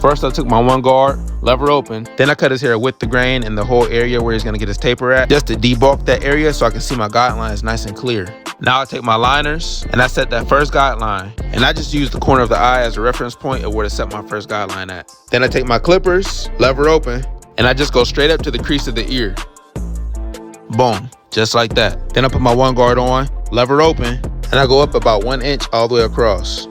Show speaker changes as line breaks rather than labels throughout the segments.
First, I took my one guard, lever open. Then I cut his hair with the grain and the whole area where he's gonna get his taper at, just to debulk that area so I can see my guidelines nice and clear. Now I take my liners and I set that first guideline. And I just use the corner of the eye as a reference point of where to set my first guideline at. Then I take my clippers, lever open, and I just go straight up to the crease of the ear. Boom, just like that. Then I put my one guard on, lever open, and I go up about 1 inch all the way across.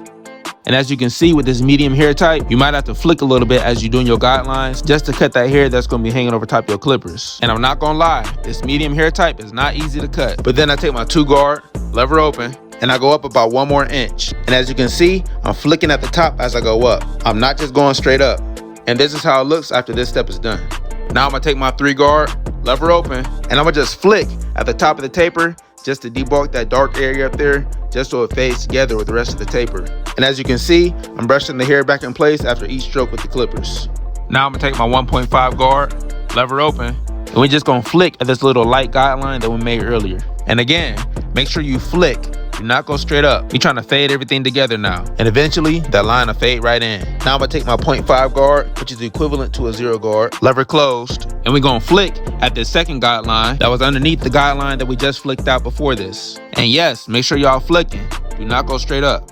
And as you can see with this medium hair type, you might have to flick a little bit as you're doing your guidelines just to cut that hair that's gonna be hanging over top of your clippers. And I'm not gonna lie, this medium hair type is not easy to cut. But then I take my 2 guard, lever open, and I go up about 1 more inch. And as you can see, I'm flicking at the top as I go up. I'm not just going straight up. And this is how it looks after this step is done. Now I'm gonna take my 3 guard, lever open, and I'm gonna just flick at the top of the taper just to debulk that dark area up there, just so it fades together with the rest of the taper. And as you can see, I'm brushing the hair back in place after each stroke with the clippers. Now I'm gonna take my 1.5 guard, lever open, and we're just gonna flick at this little light guideline that we made earlier. And again, make sure you flick. Do not go straight up. We're trying to fade everything together now. And eventually, that line will fade right in. Now I'm gonna take my 0.5 guard, which is equivalent to a 0 guard, lever closed, and we're gonna flick at this second guideline that was underneath the guideline that we just flicked out before this. And yes, make sure y'all flicking. Do not go straight up.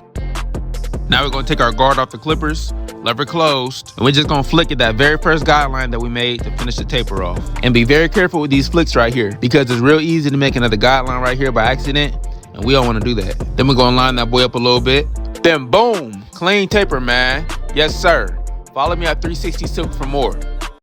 Now we're gonna take our guard off the clippers, lever closed, and we're just gonna flick at that very first guideline that we made to finish the taper off. And be very careful with these flicks right here, because it's real easy to make another guideline right here by accident, and we don't want to do that. Then we're gonna line that boy up a little bit. Then boom, clean taper, man. Yes, sir. Follow me at 360 Silk for more.